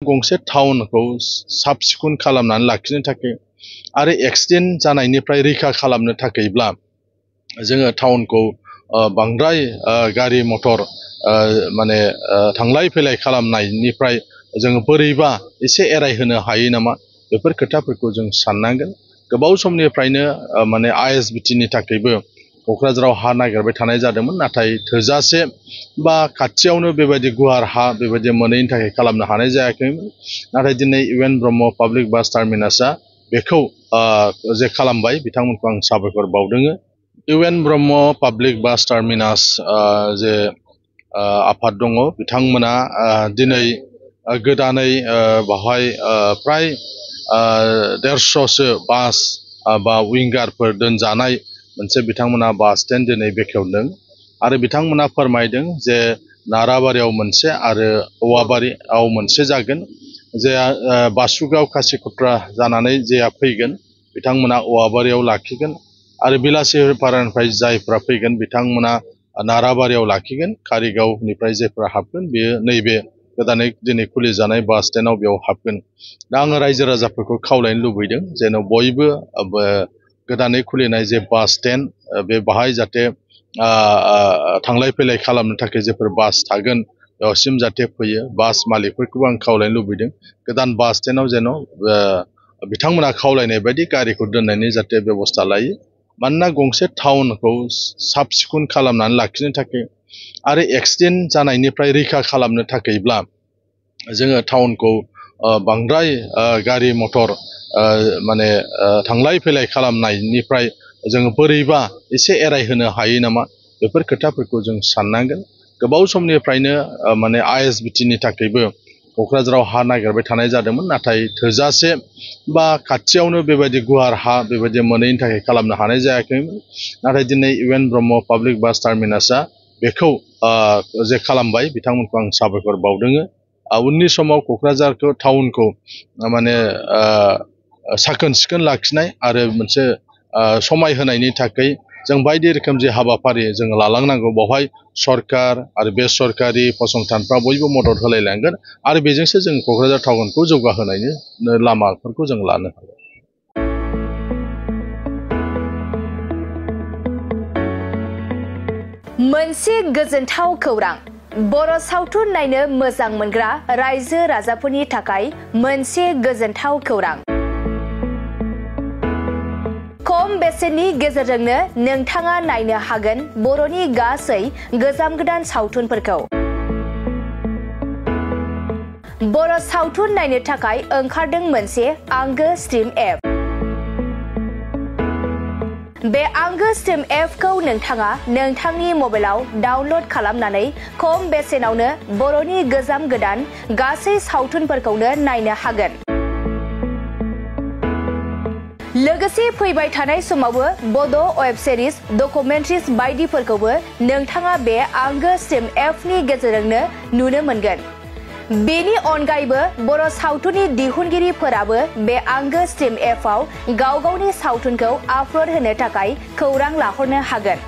गंसे टाउनखौ साब सिखुन खालामनानै लाखिनो थाखाय आरो एक्सिडेन्ट जानायनिफ्राय रैखा खालामनो थाखायब्ला जोङो टाउनखौ बांद्राय गारि मटर माने थांलाय फैलाय खालामनायनिफ्राय जोङो बोरैबा एसे एरायहोनो हायो नामा बेफोर खोथाफोरखौ जों साननांगोन। गोबाव समनिफ्रायनो माने आइएसबिटिनि थाखायबो क'क्राझाराव हा नागिरबाय थानाय जादोंमोन, नाथाय थोजासे बा खाथियावनो बेबायदि गुवार हा बेबायदि मोनैनि थाखाय खालामनो हानाय जायाखैमोन। नाथाय दिनै इउएन ब्रह्म पाब्लिक बास टार्मिनासआ बेखौ जे खालामबाय बिथांमोनखौ आं साबायखर बावदों। इउएन ब्रह्म पाब्लिक बास टार्मिनास जे आफाद दङ बिथांमोना दिनै गोदानै बावहाय प्राय 150सो बास बा विंगारफोर दोनजानाय मोनसे बिथांमोना बास स्टेन्ड दिनै बेखेवदों आरो बिथांमोना फोरमायदों जे नाराबारियाव मोनसे आरो औवाबारियाव मोनसे जागोन। जे बासुगाव खासिकट्रा जानानै जेया फैगोन बिथांमोना औवाबारियाव लाखिगोन आरो बिलासिपारानिफ्राय जायफ्रा फैगोन बिथांमोना नाराबारियाव लाखिगोन। कारिगावनिफ्राय जायफ्रा हाबगोन बेयो नैबे गोदानै दिनै खुलिजानाय बास स्टेन्डआव बेयाव हाबगोन। दा आङो रायजो राजाफोरखौ खावलायनो लुबैदों जेन' बयबो गोदानै खुलिनाय जे बास स्टेन्ड बे बाहाय जाहाथे थांलाय फैलाय खालामनो थाखाय जेफोर बास थागोन बेवसिम जाहाथे फैयो। बास मालिकफोरखौबो आं खावलायनो लुबैदों गोदान बास स्टेन्डआव जेन' बिथांमोना खावलायनाय बायदि गारिखौ दोननायनि जाहाथे बेबस्था लायो। मानोना गंसे टाउनखौ साब सिखुन खालामनानै लाखिनो थाखाय आरो एक्सिडेन्ट जानायनिफ्राय रैखा खालामनो थाखायब्ला जोङो टाउनखौ बांद्राय गारि मटर माने थांलाय फैलाय खालामनायनिफ्राय जोङो बोरैबा एसे एरायहोनो हायो नामा बेफोर खोथाफोरखौ जों साननांगोन। गोबाव समनिफ्रायनो माने आइएसबिटिनि थाखायबो क'क्राझाराव हा नागिरबाय थानाय जादोंमोन, नाथाय थोजासे बा खाथियावनो बेबायदि गुवार हा बेबायदि मोनैनि थाखाय खालामनो हानाय जायाखैमोन। नाथाय दिनै इउएन ब्रह्म पाब्लिक बास टार्मिनासआ बेखौ जे खालामबाय बिथांमोनखौ आं साबायखर बावदों। उननि समाव क'क्राझारखौ टाउनखौ माने साखोन सिखोन लाखिनाय आरो मोनसे समाय होनायनि थाखाय जों बायदि रोखोम जे हाबाफारि जों लालांनांगौ बेवहाय सरकार आरो बेसरकारि फसंथानफ्रा बयबो मदद होलायलांगोन आरो बेजोंसो जों क'क्राझार टाउनखौ जौगाहोनायनि लामाफोरखौ जों लानो हागोन। मोनसे गोजोनथाव खौरां, बर' सावथुन नायनो मोजां मोनग्रा रायजो राजाफोरनि थाखाय मोनसे गोजोनथाव खौरां। खम बेसेननि गेजेरजोंनो नोंथाङा नायनो हागोन बर'नि गासै गोजाम गोदान सावथुनफोरखौ। बर' सावथुन नायनो थाखाय ओंखारदों मोनसे आंगो स्ट्रिम एप। बे आंगो स्ट्रिम एपखौ नोंथाङा नोंथांनि मबाइलाव डाउनल'ड खालामनानै खम बेसेनावनो बर'नि गोजाम गोदान गासै सावथुनफोरखौनो नायनो हागोन। लोगोसे फैबाय थानाय समावबो बड' वेब सिरिज, डकुमेन्ट्रिज बायदिफोरखौबो नोंथाङा बे आंगो स्ट्रिम एपनि गेजेरजोंनो नुनो मोनगोन। बेनि अनगायैबो बर' सावथुननि दिहुनगिरिफोराबो बे आंगो स्ट्रिम एपआव गाव गावनि सावथुनखौ आपल'ड होनो थाखाय खौरां लाहरनो हागोन।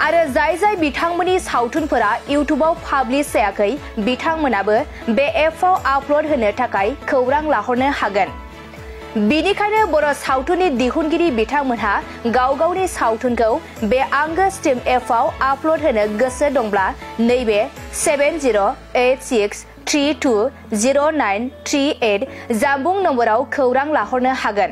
आरो जाय बिथांमोननि सावथुनफोरा इउटुबाव पाब्लिश जायाखै बिथांमोनाबो बे एपआव आपल'ड होनो थाखाय खौरां लाहरनो हागोन। बेनिखायनो बर' सावथुननि दिहुनगिरि बिथांमोनहा गाव गावनि सावथुनखौ बे आंगो स्ट्रिम एपआव आपल'ड होनो गोसो दंब्ला नैबे 7086320938 जानबुं नम्बराव खौरां लाहरनो हागोन।